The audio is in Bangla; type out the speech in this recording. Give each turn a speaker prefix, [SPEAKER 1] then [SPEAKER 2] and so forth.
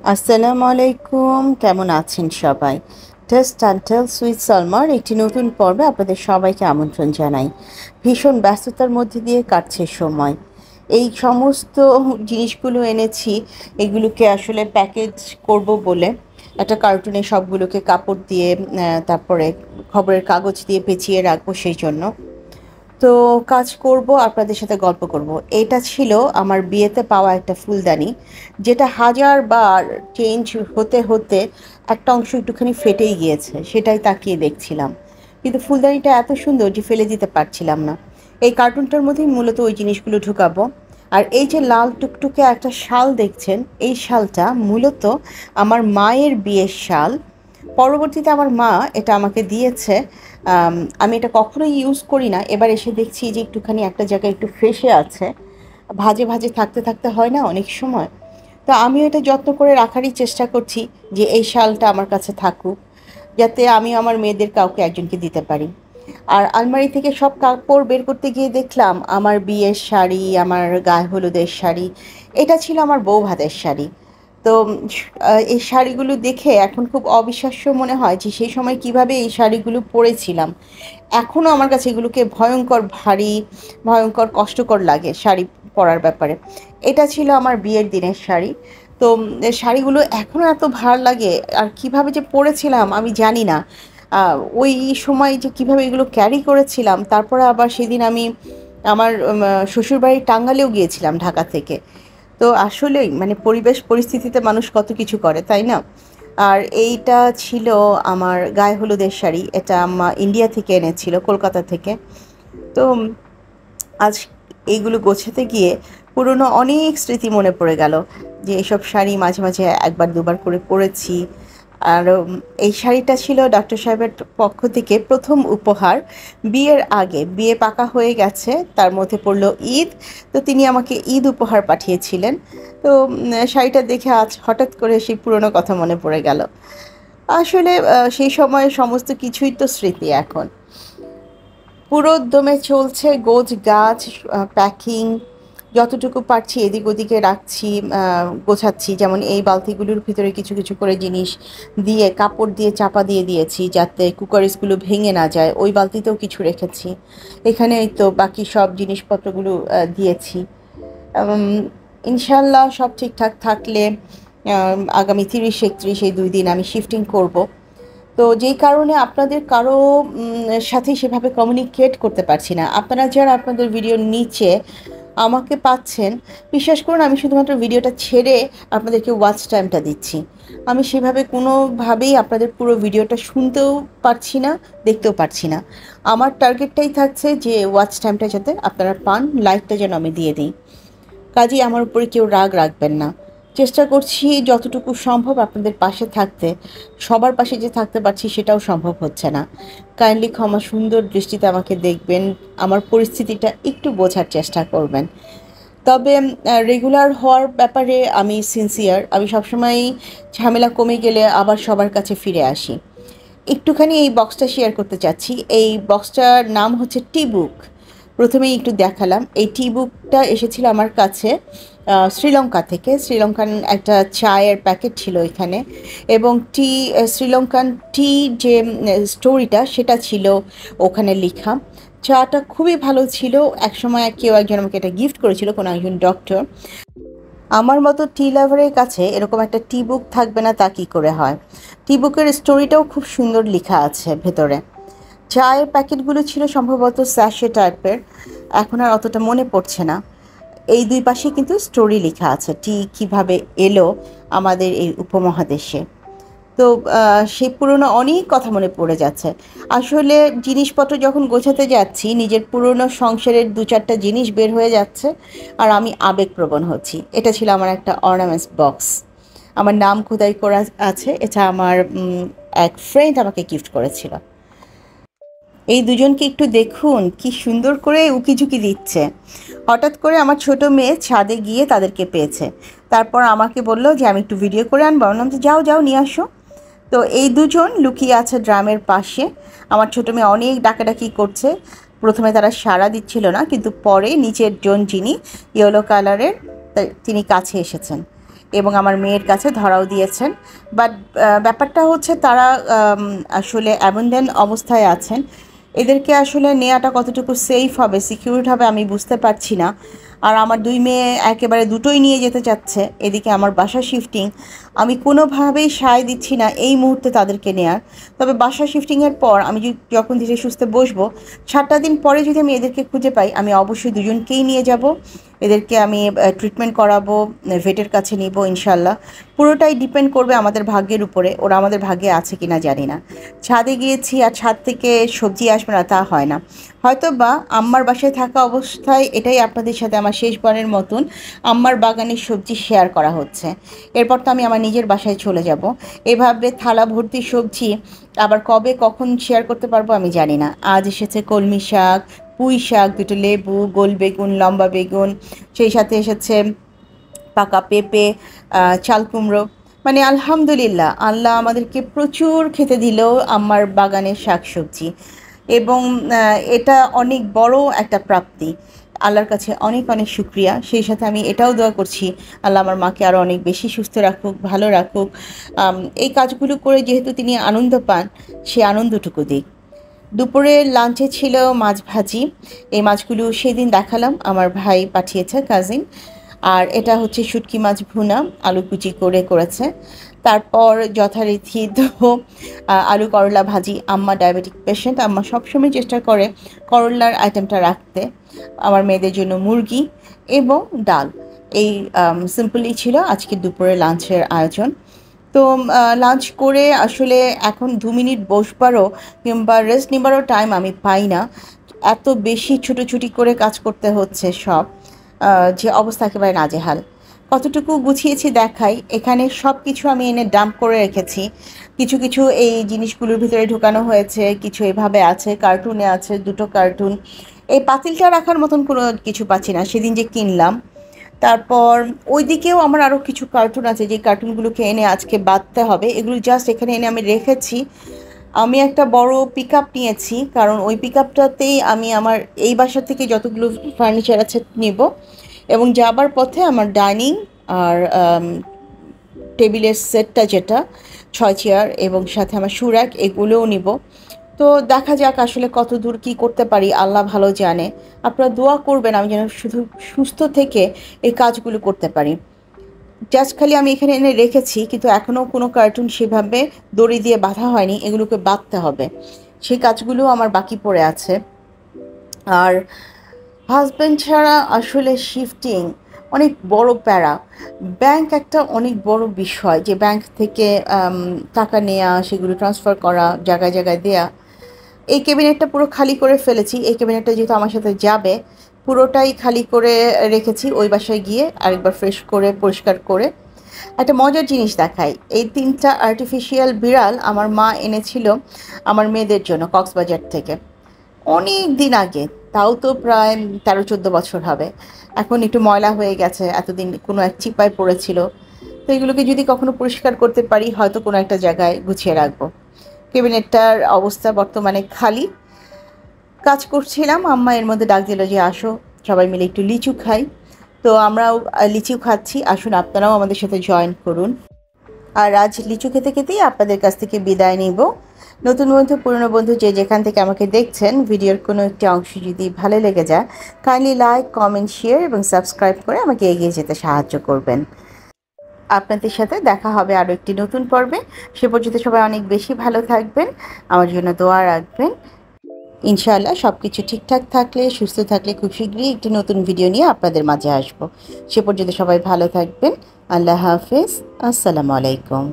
[SPEAKER 1] আসসালামু আলাইকুম, কেমন আছেন সবাই? টেস্ট অ্যান্ড টেলস উইথ সালমার একটি নতুন পর্বে আপনাদের সবাইকে আমন্ত্রণ জানাই। ভীষণ ব্যস্ততার মধ্যে দিয়ে কাটছে সময়। এই সমস্ত জিনিসগুলো এনেছি, এগুলোকে আসলে প্যাকেজ করব বলে একটা কার্টুনে সবগুলোকে কাপড় দিয়ে তারপরে খবরের কাগজ দিয়ে পেঁচিয়ে রাখবো সেই জন্য। তো কাজ করব, আপনাদের সাথে গল্প করব। এটা ছিল আমার বিয়েতে পাওয়া একটা ফুলদানি, যেটা হাজারবার চেঞ্জ হতে হতে একটা অংশ একটুখানি ফেটেই গিয়েছে, সেটাই তাকিয়ে দেখছিলাম। কিন্তু ফুলদানিটা এত সুন্দর যে ফেলে দিতে পারছিলাম না। এই কার্টুনটার মধ্যেই মূলত ওই জিনিসগুলো ঢুকাবো। আর এই যে লাল টুকটুকে একটা শাল দেখছেন, এই শালটা মূলত আমার মায়ের বিয়ের শাল। পরবর্তীতে আমার মা এটা আমাকে দিয়েছে। আমি এটা কখনোই ইউজ করি না, এবার এসে দেখছি যে একটুখানি একটা জায়গায় একটু ফেসে আছে। ভাজে ভাজে থাকতে থাকতে হয় না অনেক সময়। তো আমিও এটা যত্ন করে রাখারই চেষ্টা করছি যে এই শালটা আমার কাছে থাকুক, যাতে আমি আমার মেয়েদের কাউকে একজনকে দিতে পারি। আর আলমারি থেকে সব কাপড় বের করতে গিয়ে দেখলাম আমার বিয়ের শাড়ি, আমার গায়ে হলুদের শাড়ি, এটা ছিল আমার বউ ভাতের শাড়ি। তো এই শাড়িগুলো দেখে এখন খুব অবিশ্বাস্য মনে হয় যে সেই সময় কিভাবে এই শাড়িগুলো পরেছিলাম। এখনও আমার কাছে এগুলোকে ভয়ঙ্কর ভারী, ভয়ঙ্কর কষ্টকর লাগে শাড়ি পরার ব্যাপারে। এটা ছিল আমার বিয়ের দিনের শাড়ি। তো শাড়িগুলো এখনও এত ভার লাগে, আর কিভাবে যে পরেছিলাম আমি জানি না। ওই সময় যে কিভাবে এগুলো ক্যারি করেছিলাম, তারপরে আবার সেদিন আমি আমার শ্বশুরবাড়ির টাঙ্গাইলেও গিয়েছিলাম ঢাকা থেকে। তো আসলেই মানে পরিবেশ পরিস্থিতিতে মানুষ কত কিছু করে, তাই না? আর এইটা ছিল আমার গায়ে হলুদের শাড়ি, এটা আম্মা ইন্ডিয়া থেকে এনেছিল, কলকাতা থেকে। তো আজ এইগুলো গোছাতে গিয়ে পুরনো অনেক স্মৃতি মনে পড়ে গেল, যে এসব শাড়ি মাঝে মাঝে একবার দুবার করে পরেছি। আর এই শাড়িটা ছিল ডক্টর সাহেবের পক্ষ থেকে প্রথম উপহার। বিয়ের আগে, বিয়ে পাকা হয়ে গেছে, তার মধ্যে পড়লো ঈদ। তো তিনি আমাকে ঈদ উপহার পাঠিয়েছিলেন। তো শাড়িটা দেখে আজ হঠাৎ করে সেই পুরনো কথা মনে পড়ে গেল। আসলে সেই সময়ের সমস্ত কিছুই তো স্মৃতি এখন। পুরো দমে চলছে গোছ গাছ, প্যাকিং। যতটুকু পারছি এদিক ওদিকে রাখছি, গোছাচ্ছি। যেমন এই বালতিগুলোর ভিতরে কিছু কিছু করে জিনিস দিয়ে কাপড় দিয়ে চাপা দিয়ে দিয়েছি, যাতে কুকারিসগুলো ভেঙে না যায়। ওই বালতিতেও কিছু রেখেছি। এখানে এই তো বাকি সব জিনিসপত্রগুলো দিয়েছি। উম, ইনশাল্লাহ সব ঠিকঠাক থাকলে আগামী 30-31 এই 2 দিন আমি শিফটিং করব। তো যেই কারণে আপনাদের কারো সাথে সেভাবে কমিউনিকেট করতে পারছি না। আপনারা যারা আপনাদের ভিডিওর নিচে আমাকে পাচ্ছেন, বিশ্বাস করুন আমি শুধুমাত্র ভিডিওটা ছেড়ে আপনাদেরকে ওয়াচ টাইমটা দিচ্ছি। আমি সেভাবে কোনোভাবেই আপনাদের পুরো ভিডিওটা শুনতেও পারছি না, দেখতেও পারছি না। আমার টার্গেটটাই থাকছে যে ওয়াচ টাইমটা যাতে আপনারা পান, লাইকটা যেন আমি দিয়ে দিই। কাজেই আমার উপরে কেউ রাগ রাখবেন না। চেষ্টা করছি যতটুকু সম্ভব আপনাদের পাশে থাকতে। সবার পাশে যে থাকতে পারছি সেটাও সম্ভব হচ্ছে না। কাইন্ডলি ক্ষমা সুন্দর দৃষ্টিতে আমাকে দেখবেন, আমার পরিস্থিতিটা একটু বোঝার চেষ্টা করবেন। তবে রেগুলার হওয়ার ব্যাপারে আমি সিনসিয়ার। আমি সবসময়ই ঝামেলা কমে গেলে আবার সবার কাছে ফিরে আসি। একটুখানি এই বক্সটা শেয়ার করতে চাচ্ছি। এই বক্সটার নাম হচ্ছে টি বুক। প্রথমেই একটু দেখালাম, এই টি বুকটা এসেছিল আমার কাছে শ্রীলঙ্কা থেকে। শ্রীলঙ্কান একটা চায়ের প্যাকেট ছিল এখানে, এবং শ্রীলঙ্কান টি যে স্টোরিটা সেটা ছিল ওখানে লেখা। চাটা খুবই ভালো ছিল। একসময় কেউ একজন আমাকে এটা গিফট করেছিল, কোনো একজন ডক্টর। আমার মতো টি লাভারের কাছে এরকম একটা টি বুক থাকবে না তা কী করে হয়। টি বুকের স্টোরিটাও খুব সুন্দর লেখা আছে ভেতরে। চায়ের প্যাকেটগুলো ছিল সম্ভবত স্যাশে টাইপের, এখন আর অতটা মনে পড়ছে না। এই দুই পাশে কিন্তু স্টোরি লেখা আছে, টি কীভাবে এলো আমাদের এই উপমহাদেশে। তো সেই পুরনো অনেক কথা মনে পড়ে যাচ্ছে। আসলে জিনিসপত্র যখন গোছাতে যাচ্ছি, নিজের পুরনো সংসারের 2-4টা জিনিস বের হয়ে যাচ্ছে, আর আমি আবেগপ্রবণ হচ্ছি। এটা ছিল আমার একটা অর্নামেন্টস বক্স, আমার নাম খোদাই করা আছে। এটা আমার এক ফ্রেন্ড আমাকে গিফট করেছিল। এই দুজনকে একটু দেখুন, কি সুন্দর করে উকিঝুঁকি দিচ্ছে। হঠাৎ করে আমার ছোট মেয়ে ছাদে গিয়ে তাদেরকে পেয়েছে। তারপর আমাকে বলল যে আমি একটু ভিডিও করে আনবো। বললাম যে যাও যাও নিয়ে আসো। তো এই দুজন লুকিয়ে আছে ড্রামের পাশে। আমার ছোটো মেয়ে অনেক ডাকাডাকি করছে। প্রথমে তারা সাড়া দিচ্ছিল না, কিন্তু পরে নিচের জন যিনি ইয়েলো কালারের, তিনি কাছে এসেছেন। এবং আমার মেয়ের কাছে ধরাও দিয়েছেন। বাট ব্যাপারটা হচ্ছে তারা আসলে অ্যাবান্ডন অবস্থায় আছেন। এদেরকে আসলে নেওয়াটা কতটুকু সেফ হবে, সিকিউর হবে আমি বুঝতে পারছি না। আর আমার দুই মেয়ে একেবারে দুটোই নিয়ে যেতে চাচ্ছে। এদিকে আমার বাসা শিফটিং, আমি কোনোভাবেই সায় দিচ্ছি না এই মুহূর্তে তাদেরকে নেয়ার। তবে বাসা শিফটিংয়ের পর আমি যখন ধীরে সুস্থে বসবো, 7টা দিন পরে যদি আমি এদেরকে খুঁজে পাই, আমি অবশ্যই দুজনকেই নিয়ে যাব। এদেরকে আমি ট্রিটমেন্ট করাবো, ভেটের কাছে নিব ইনশাল্লাহ। পুরোটাই ডিপেন্ড করবে আমাদের ভাগ্যের উপরে, ওরা আমাদের ভাগ্যে আছে কি না জানি না। ছাদে গিয়েছি আর ছাদ থেকে সবজি আসবে না তা হয় না। হয়তো বা আম্মার বাসায় থাকা অবস্থায় এটাই আপনাদের সাথে আমার শেষবারের মতন আম্মার বাগানের সবজি শেয়ার করা হচ্ছে। এরপর তো আমি আমার নিজের বাসায় চলে যাব। এভাবে থালা ভর্তি সবজি আবার কবে কখন শেয়ার করতে পারবো আমি জানি না। আজ এসেছে কলমি শাক, পুঁই শাক, দুটো লেবু, গোল বেগুন, লম্বা বেগুন, সেই সাথে এসেছে পাকা পেঁপে, চাল কুমড়ো। মানে আলহামদুলিল্লাহ, আল্লাহ আমাদেরকে প্রচুর খেতে দিল আমার বাগানের শাকসবজি। এবং এটা অনেক বড় একটা প্রাপ্তি। আল্লাহর কাছে অনেক অনেক শুক্রিয়া। সেই সাথে আমি এটাও দোয়া করছি আল্লাহ আমার মাকে আরও অনেক বেশি সুস্থ রাখুক, ভালো রাখুক। এই কাজগুলো করে যেহেতু তিনি আনন্দ পান, সে আনন্দটুকু দিক। দুপুরের লাঞ্চে ছিল মাছ ভাজি। এই মাছগুলো সেদিন দেখালাম, আমার ভাই পাঠিয়েছে, কাজিন। আর এটা হচ্ছে শুটকি মাছ ভুনা, আলু কুচি করে করেছে। তারপর যথারীতি তো আলু করলা ভাজি। আম্মা ডায়াবেটিক পেশেন্ট, আম্মা সবসময় চেষ্টা করে করলার আইটেমটা রাখতে। আমার মেয়েদের জন্য মুরগি এবং ডাল। এই সিম্পলই ছিল আজকে দুপুরে লাঞ্চের আয়োজন। তো লাঞ্চ করে আসলে এখন 2 মিনিট বসবারও কিংবা রেস্ট নেবারও টাইম আমি পাই না। এত বেশি ছুটোছুটি করে কাজ করতে হচ্ছে সব, যে অবস্থা একেবারে নাজেহাল। কতটুকু গুছিয়েছি দেখাই। এখানে সব কিছু আমি এনে ডাম্প করে রেখেছি। কিছু কিছু এই জিনিসগুলোর ভিতরে ঢোকানো হয়েছে, কিছু এভাবে আছে, কার্টুনে আছে, দুটো কার্টুন। এই পাতিলটা রাখার মতন কোনো কিছু পাচ্ছি না, সেদিন যে কিনলাম। তারপর ওইদিকেও আমার আরও কিছু কার্টুন আছে, যে কার্টুনগুলোকে এনে আজকে বাঁধতে হবে। এগুলো জাস্ট এখানে এনে আমি রেখেছি। আমি একটা বড় পিক আপ নিয়েছি, কারণ ওই পিক আপটাতেই আমি আমার এই বাসা থেকে যতগুলো ফার্নিচার আছে নিব, এবং যাবার পথে আমার ডাইনিং আর টেবিলের সেটটা, যেটা 6 চেয়ার এবং সাথে আমার সুরাক, এগুলোও নিব। তো দেখা যাক আসলে কত দূর কী করতে পারি, আল্লাহ ভালো জানে। আপনারা দোয়া করবেন আমি যেন শুধু সুস্থ থেকে এই কাজগুলো করতে পারি। জাস্ট খালি আমি এখানে এনে রেখেছি, কিন্তু এখনও কোনো কার্টুন সেভাবে দড়ি দিয়ে বাঁধা হয়নি, এগুলোকে বাঁধতে হবে। সেই কাজগুলো আমার বাকি পড়ে আছে। আর হাজব্যান্ড ছাড়া আসলে শিফটিং অনেক বড় প্যারা। ব্যাংক একটা অনেক বড় বিষয়, যে ব্যাংক থেকে টাকা নেওয়া, সেগুলো ট্রান্সফার করা, জায়গায় জায়গায় দেয়া। এই ক্যাবিনেটটা পুরো খালি করে ফেলেছি। এই ক্যাবিনেটটা যেহেতু আমার সাথে যাবে, পুরোটাই খালি করে রেখেছি। ওই বাসায় গিয়ে আরেকবার ফ্রেশ করে পরিষ্কার করে। একটা মজার জিনিস দেখাই, এই 3টা আর্টিফিশিয়াল বিড়াল আমার মা এনেছিল আমার মেয়েদের জন্য কক্সবাজার থেকে, অনেক দিন আগে। তাও তো প্রায় 13-14 বছর হবে। এখন একটু ময়লা হয়ে গেছে, এতদিন কোনো এক চিপায় পড়েছিল। তো এগুলোকে যদি কখনো পরিষ্কার করতে পারি, হয়তো কোনো একটা জায়গায় গুছিয়ে রাখবো। ক্যাবিনেটটার অবস্থা বর্তমানে খালি। কাজ করছিলাম, আম্মা এর মধ্যে ডাক দিল যে আসো সবাই মিলে একটু লিচু খাই। তো আমরাও লিচু খাচ্ছি, আসুন আপনারাও আমাদের সাথে জয়েন করুন। আর আজ লিচু খেতে খেতেই আপনাদের কাছ থেকে বিদায় নিব। নতুন বন্ধু, পুরনো বন্ধু, যে যেখান থেকে আমাকে দেখছেন, ভিডিওর কোনো একটি অংশ যদি ভালো লেগে যায়, কাইন্ডলি লাইক, কমেন্ট, শেয়ার এবং সাবস্ক্রাইব করে আমাকে এগিয়ে যেতে সাহায্য করবেন। আপনাদের সাথে দেখা হবে আরও একটি নতুন পর্বে। সে পর্যন্ত সবাই অনেক বেশি ভালো থাকবেন, আমার জন্য দোয়া রাখবেন। ইনশাআল্লাহ সব কিছু ঠিকঠাক থাকলে, সুস্থ থাকলে খুব শীঘ্রই একটি নতুন ভিডিও নিয়ে আপনাদের মাঝে আসবো। সে পর্যন্ত সবাই ভালো থাকবেন। আল্লাহ হাফেজ। আসসালামু আলাইকুম।